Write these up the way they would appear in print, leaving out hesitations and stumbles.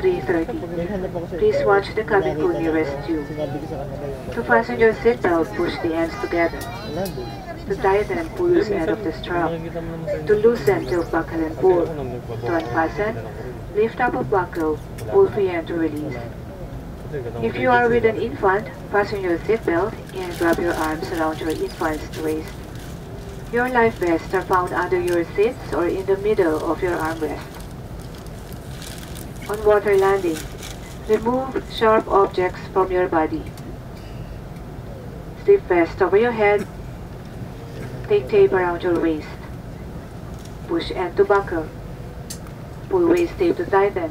A330. Please watch the cabin crew nearest you. To fasten your seatbelt, push the ends together. To tighten, pull loose end of the strap. To loosen, tilt buckle and pull. To unfasten, lift up of buckle, pull free end to release. If you are with an infant, fasten your seatbelt and grab your arms around your infant's waist. Your life vests are found under your seats or in the middle of your armrest. On water landing, remove sharp objects from your body. Slip vest over your head. Take tape around your waist. Push end to buckle. Pull waist tape to tighten.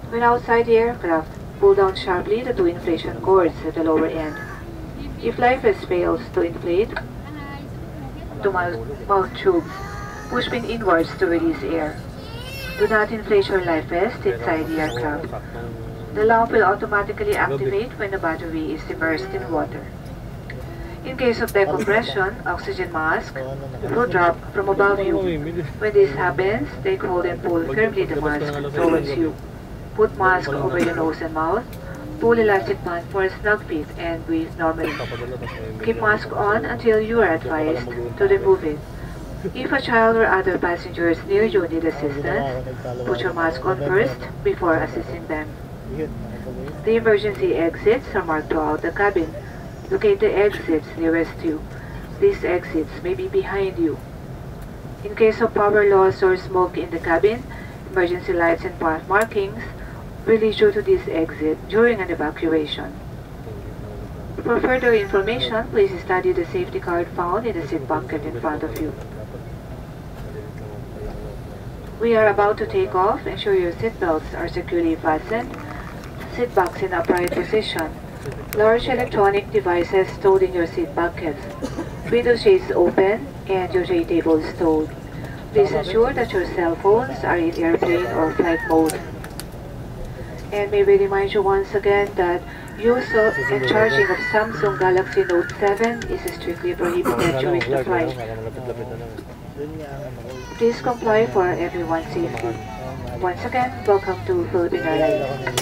When outside the aircraft, pull down sharply the 2 inflation cords at the lower end. If life vest fails to inflate, to mouth tubes, push pin inwards to release air. Do not inflate your life vest inside the aircraft. The lamp will automatically activate when the battery is immersed in water. In case of decompression, oxygen mask will drop from above you. When this happens, take hold and pull firmly the mask towards you. Put mask over your nose and mouth. Pull elastic band for a snug fit and breathe normally. Keep mask on until you are advised to remove it. If a child or other passengers near you need assistance, put your mask on first before assisting them. The emergency exits are marked throughout the cabin. Locate the exits nearest you. These exits may be behind you. In case of power loss or smoke in the cabin, emergency lights and path markings will lead you to this exit during an evacuation. For further information, please study the safety card found in the seat bucket in front of you. We are about to take off. Ensure your seatbelts are securely fastened. Seat backs in upright position. Large electronic devices stowed in your seat buckets. Window shades open and your tray table is stowed. Please ensure that your cell phones are in airplane or flight mode. And may we remind you once again that use and charging of Samsung Galaxy Note 7 is strictly prohibited during the flight. Please comply for everyone's safety. Once again, welcome to Philippine Airlines.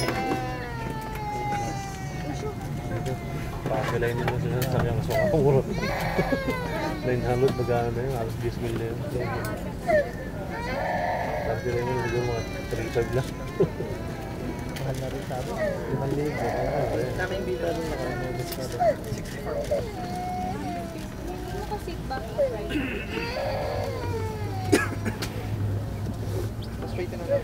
Pakalainin mo sila sa sakyang suka. Puro. 900 magkano na yun. Halos 10 million. Pakalainin mo siguro mga 3.5 lang. Mahal na rin sa amin. 5,000. Kami yung bita rin nakamabis na rin. 64. Naka-sit back right? Mas wait na lang.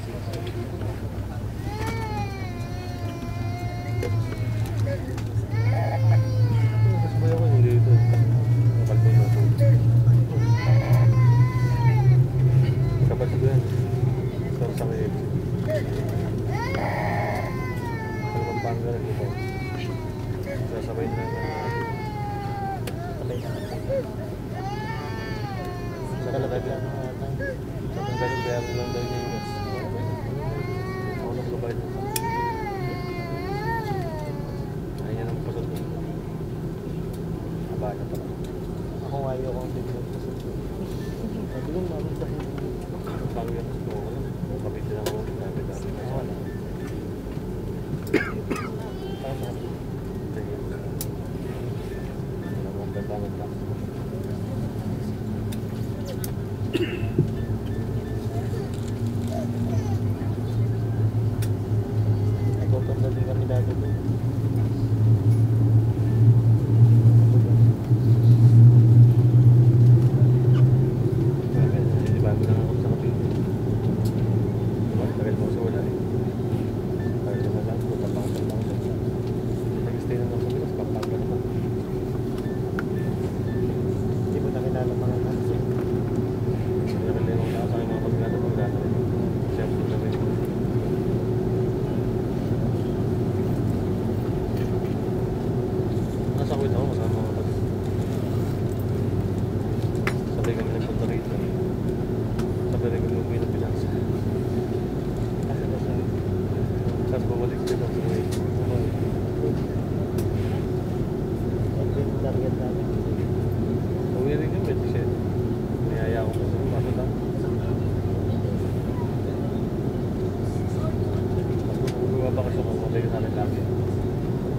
Sabi ko sa akin lagi.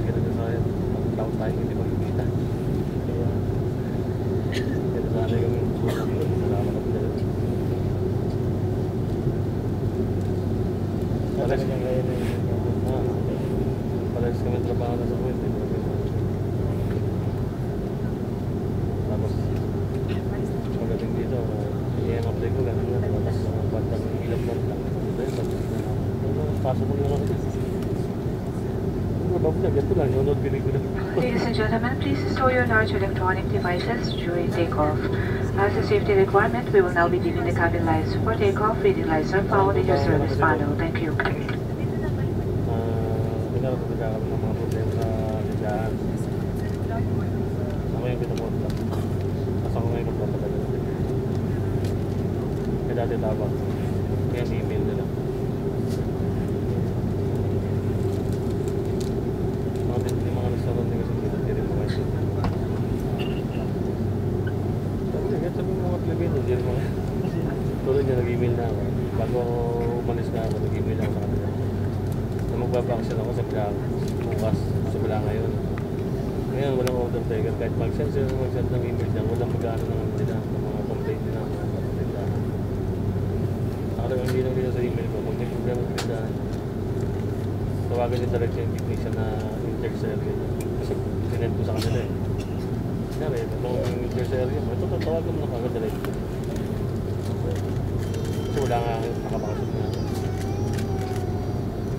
Kaya na sa akin, mag-down tayo hindi magkikita. Kaya sa akin kami susunod yun, salamat ako dyan. Pares kami ngayon pares kami trabaho na sa kuwet. Tapos, pagdating dito, i-apply ko, ganun nga, tapos mga bandang ilang month lang. Pasok mo lang ako dito. Ganito lang, nunod binig ko na. Ladies and gentlemen, please store your large electronic devices during takeoff. As a safety requirement, we will now be dimming the cabin lights for takeoff. Reading lights are found in your service panel. Thank you. Nagkaroon ng mga problema sa ligaan. Ako yung pinapot lang. Asa ko ngayon magpapatagal. Kaya dati tabang. Kaya email nila. Yung mga restaurant din kasi dito, hindi rin mga ito. Sabi mo mga Pilipino, hindi rin mga tuloy niya nag-email na ako. Bago umalis na ako, nag-email ako sa kanila. Na magbabakasyon ako sa Bilang, bukas, sa Bilang ngayon. Ngayon, walang order taker. Kahit mag-send ng email niya, walang mag-ano ng nila, ng mga complaint nila, mga tindahan. Ako hindi lang dito sa email ko, pag may problema sa tindahan, tawagan yung direct yung technician na inter-area. Kasi sinend ko sa kanila eh. Kaya itong inter-area mo, ito tawagan mo na kagad direct. Kasi wala nga nakabakasyon na.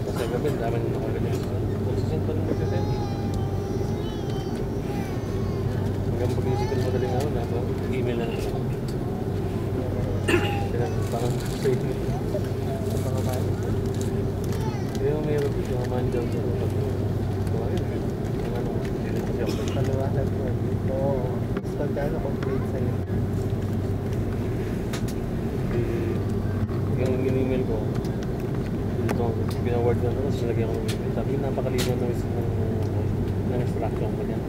Kasi gabi, dami nyo nakagad yung magsisend pa nung magsisend. Hanggang pag-isipan mo daling ako na, email na naman ako. Kaya parang sa email. Sa mga tayo. Kaya mayroon dito, mga manager sa mga yun. Ang ano, hindi ko siya paliwanag ko. Oo. Pagkano complete sa'yo. Yung in-email ko, dito pinaward ko na tapos nilagyan ko ng email. Sabi yung napakalinaw ng instruction ko niya.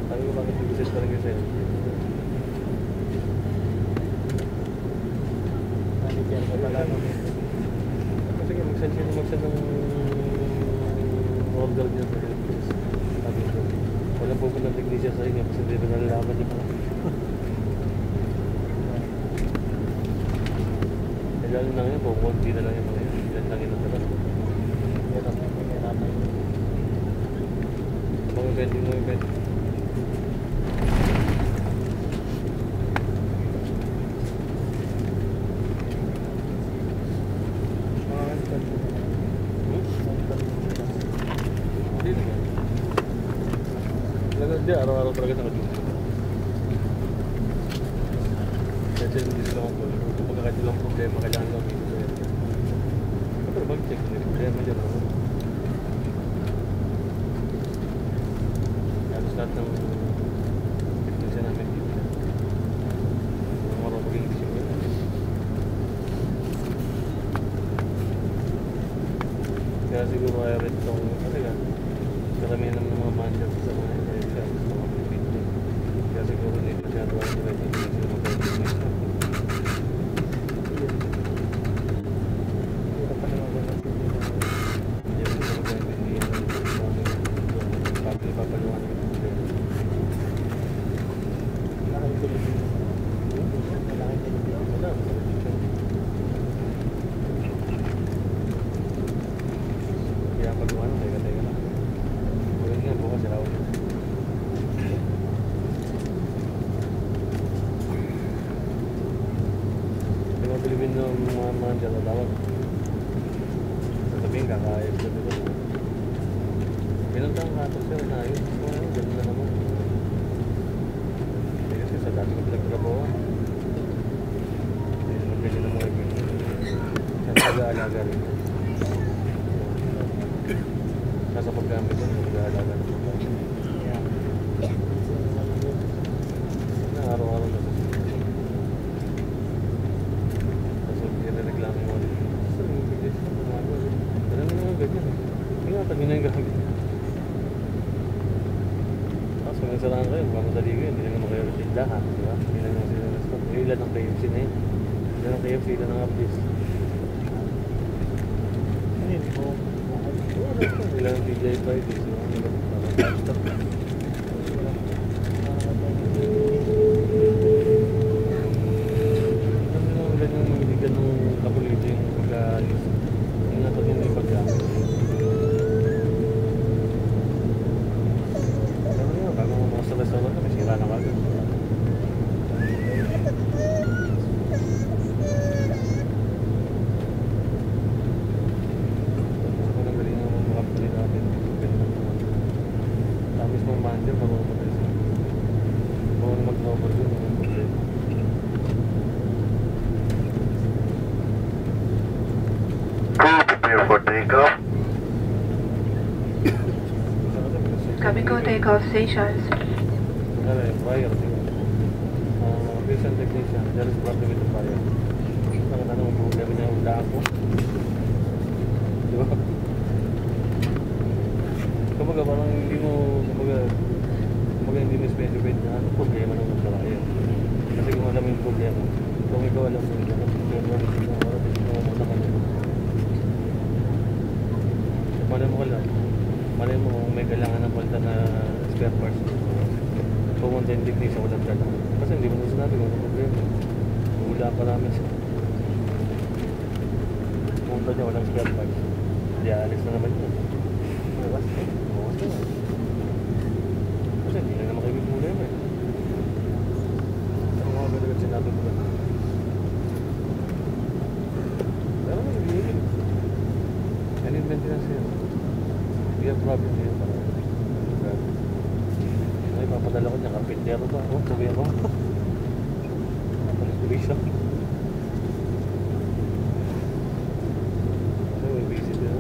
Sabi ko bakit i-visit pa rin kayo sa'yo. Naligyan ko pala ng sige, mag-send ng order niya sa Philippines. Sabi ko, walang pupunta ng technician sa inyo kasi hindi ko nalalaman niyo pa. Lalo na ngayon, kung konti na lang yung mga yun. Yan lang yung natala. Hirapan. Mga pending mo yung pending. Hindi, araw-araw talaga naka-duty. Kasi hindi sila kong tuloy. Kung kahit ilang problema, kailangan lang dito sa area. Pero mag-check, may problema dyan ako. Halos lahat ng technician namin dito. Mga marunong mag-English yung gano'n. Kaya siguro kaya rin itong, kasi nga, karamihan ng mga manager sa mga area, sa mga Pilipino. Kaya siguro nito siya doon sila dito sila mag-English na. Pilipino mga manager na tawag. Sabihin kakayag sa dito. Pinunta ang kato sir na yun. Ganun na naman. Kasi sa dati ko pinagtrabaho. Hindi naman ganyan ang mga ganyan. Kasi pag-aalaga rin. Nasa paggamit yun, pag-aalaga rin. Na araw-araw na sa ingatan nyo na yung gamit. Tapos kung nasaraan kayo, mamadali kayo, hindi na naman kayo tindahan, di ba? Hindi na naman sila na-stop. Ilan ang KFC na yun? Ilan ang KFC, ilan ang updates? ilang TGI Fridays. Stop na. Cabico takeoff stations. Fire. Patient technician, there is problem with the fire. Anong problema niya yung daan ko? Diba? Kumbaga parang hindi mo, kumbaga hindi mo specify na ano problema ng magkakaya. Kasi kung alam yung problema, kung ikaw alam mo yung malay mo kung may kailangan ng palta na spare parts. Pumunta yung technician walang dala. Kasi hindi mo na sinabi kung ano problema. Hula pa namin siya. Pumunta niya walang spare parts. Hindi alis na naman yun. Kasi hindi na naman kayo problema eh. Ang mga gano'n sinabi ko ba? Pero hindi yun. I need maintenance here. We have problem here. Ay, papadala ko niya. Carpintero ba? Oh, sabi ako. Police. Ay, may busy din.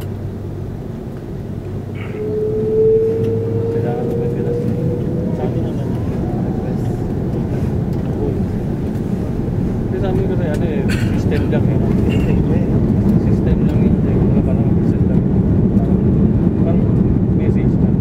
Kailangan naman sila. Sabi naman. Kasi sabi ko sa ano eh, system lang eh. System lang yun. Parang mag-set lang. Parang message lang.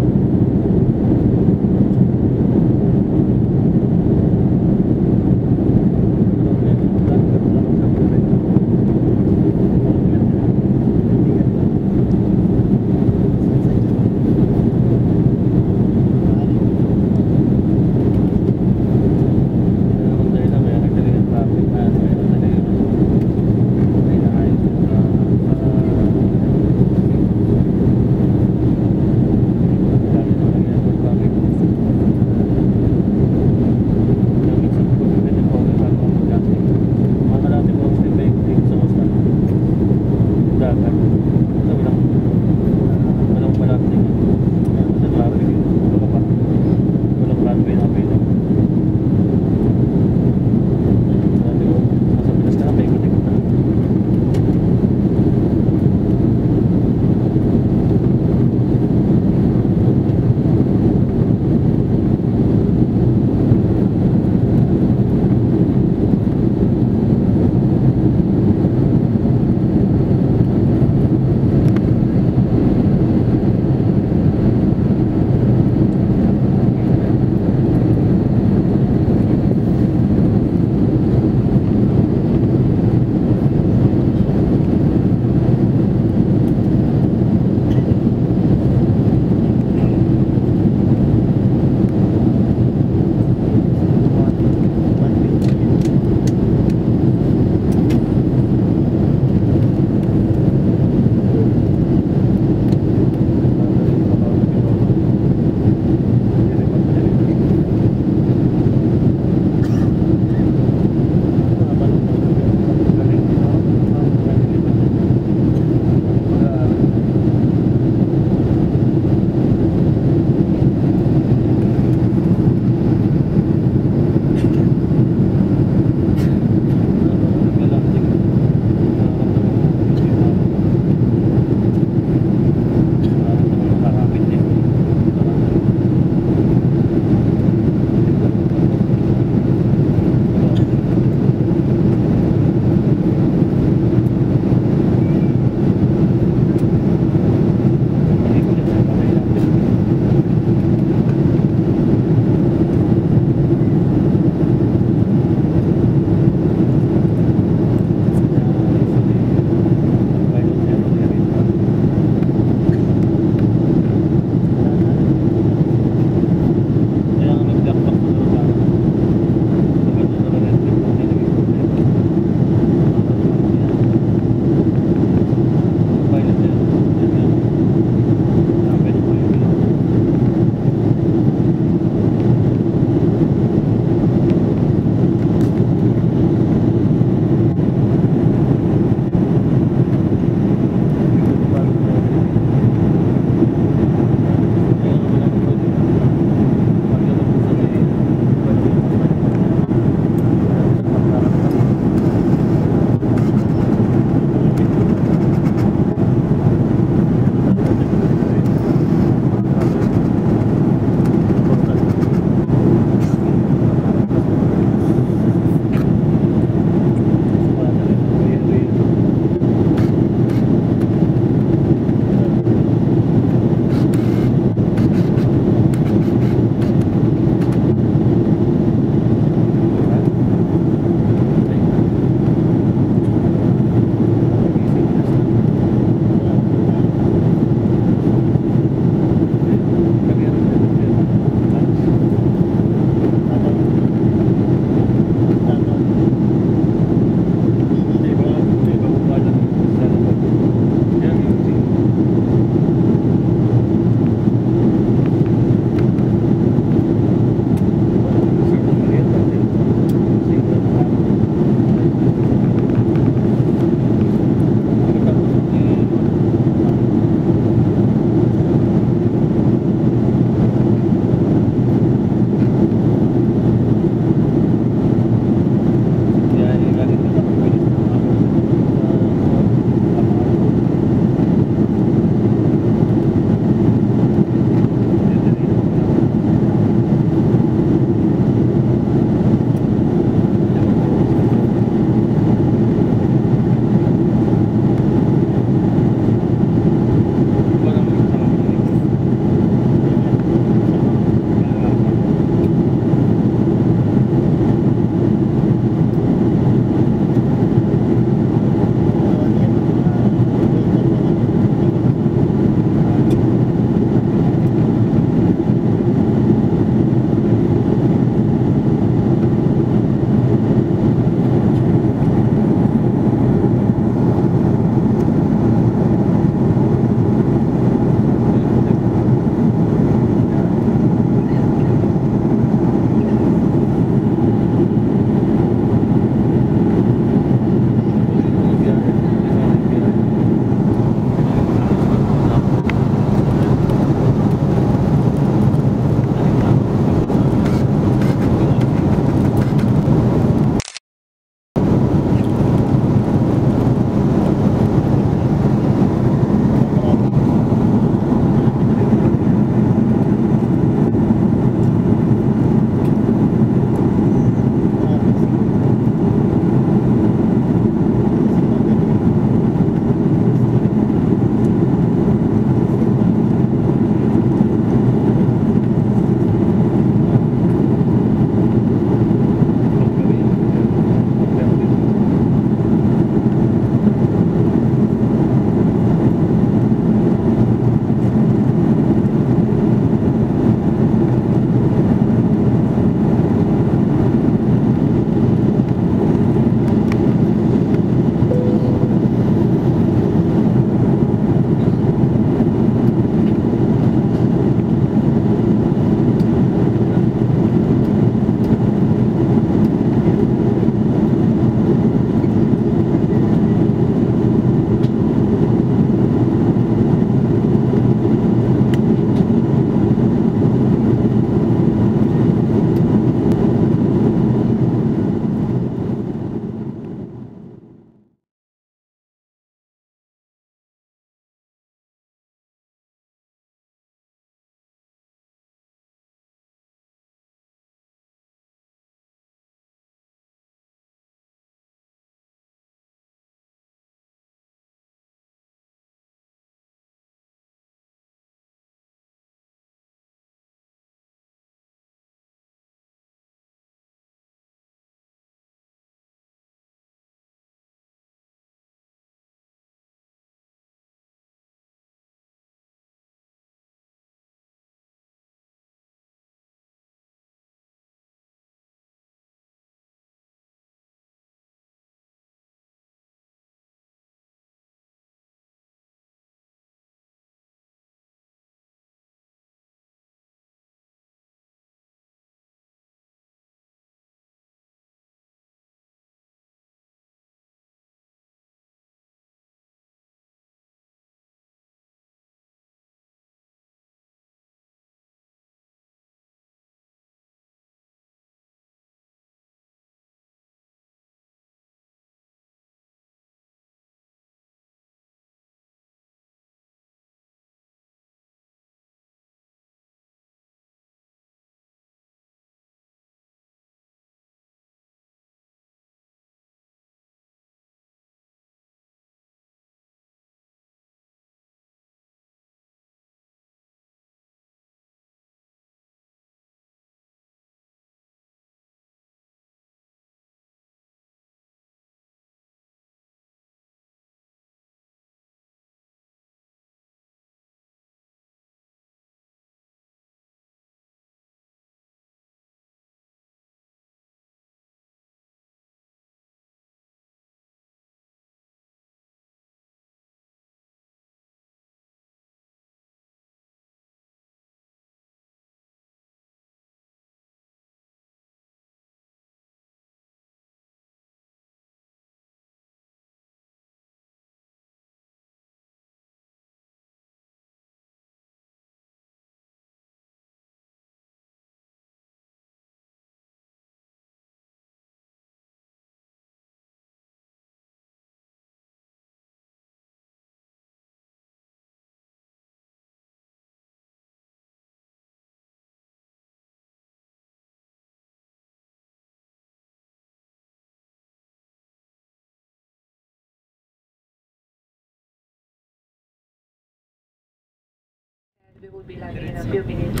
We will be landing in a few minutes.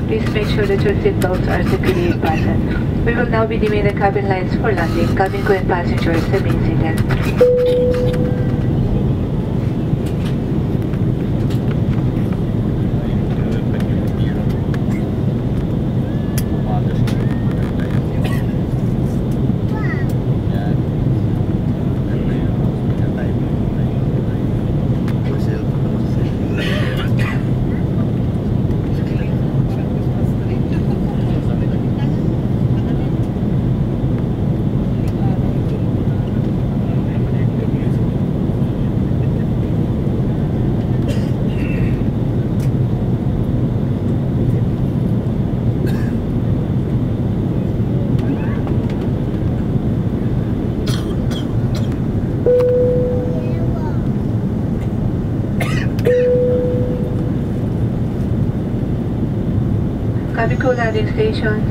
Please make sure that your seatbelts are securely fastened. We will now be dimming the cabin lights for landing. Cabin crew and passengers remain seated. Cabin crew landing stations.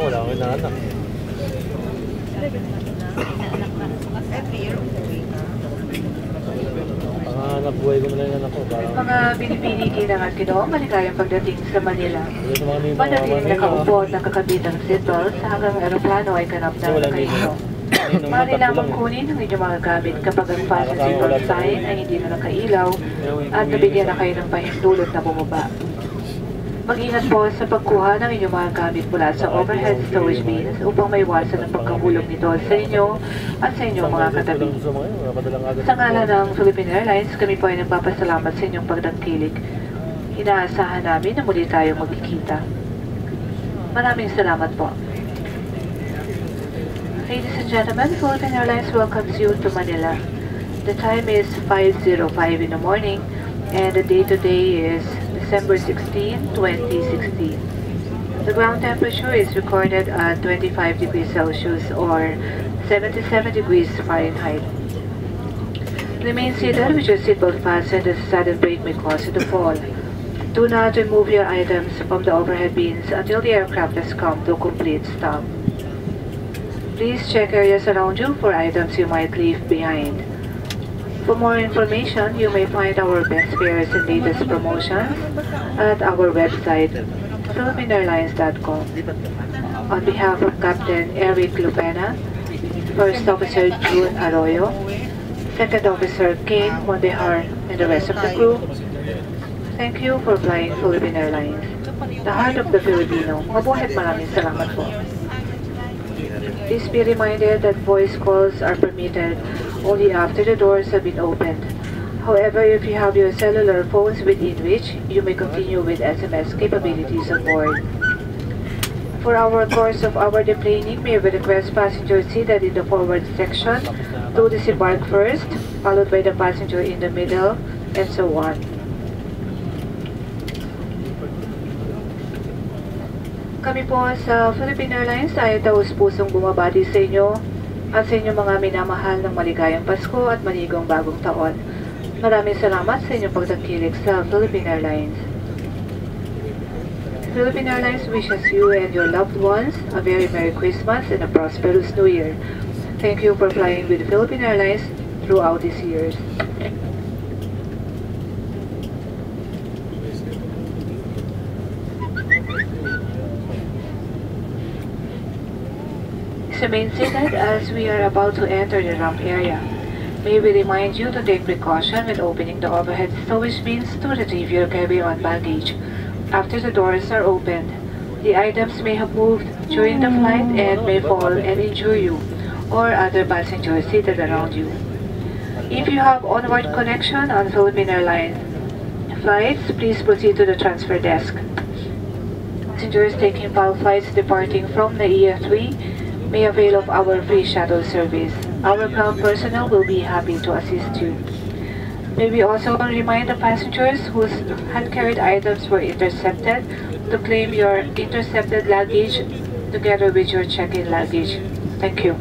Wala akong inaanak. Panganap buhay ko na lang yan ako. Mga binibini ng Aquino, maligayang pagdating sa Manila. Madating nakaupo at nakakabit ang seatbelt sa hanggang aeroplano ay kanap na kayo. Maaari lamang kunin ang inyong mga gamit kapag ang fasten seatbelt sign ay hindi na nakailaw at nabigyan na kayo ng pahintulot na bumaba. Mag-ingat po sa pagkuha ng inyong mga gamit mula sa overhead storage bins upang maiwasan ang pagkahulog nito sa inyo at sa inyong mga katabi. Sa ngalan ng Philippine Airlines, kami po ay nagpapasalamat sa inyong pagtangkilik. Inaasahan namin na muli tayong magkikita. Maraming salamat po. Ladies and gentlemen, Philippine Airlines welcomes you to Manila. The time is 5:05 in the morning and the date today is December 16, 2016. The ground temperature is recorded at 25 degrees Celsius or 77 degrees Fahrenheit. Remain seated with your seatbelt fastened as a sudden brake may cause you to fall. Do not remove your items from the overhead bins until the aircraft has come to a complete stop. Please check areas around you for items you might leave behind. For more information, you may find our best fares and latest promotions at our website, philippineairlines.com. On behalf of Captain Eric Lupena, First Officer June Arroyo, Second Officer Kane Mondejar, and the rest of the crew, thank you for flying Philippine Airlines. The heart of the Filipino. Mabuhay at maraming salamat po. Please be reminded that voice calls are permitted only after the doors have been opened. However, if you have your cellular phones within reach, you may continue with SMS capabilities on board. For our course of our deplaning, may we request passengers seated in the forward section to disembark first, followed by the passenger in the middle, and so on. Kami po sa Philippine Airlines ay taus-pusong bumabati sa inyo at sa inyong mga minamahal ng maligayang Pasko at maligong bagong taon. Maraming salamat sa inyong pagtangkilik sa Philippine Airlines. Philippine Airlines wishes you and your loved ones a very Merry Christmas and a prosperous New Year. Thank you for flying with Philippine Airlines throughout these years. Remain seated as we are about to enter the ramp area. May we remind you to take precaution when opening the overhead storage bins to retrieve your carry-on baggage. After the doors are opened, the items may have moved during the flight and may fall and injure you or other passengers seated around you. If you have onward connection on Philippine Airlines flights, please proceed to the transfer desk. Passengers taking PAL flights departing from the EF3 may avail of our free shuttle service. Our ground personnel will be happy to assist you. May we also remind the passengers whose hand-carried items were intercepted to claim your intercepted luggage together with your check-in luggage. Thank you.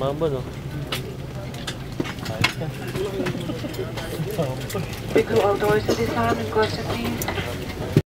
Mamba, no? We go outdoors to disarm and caution, please.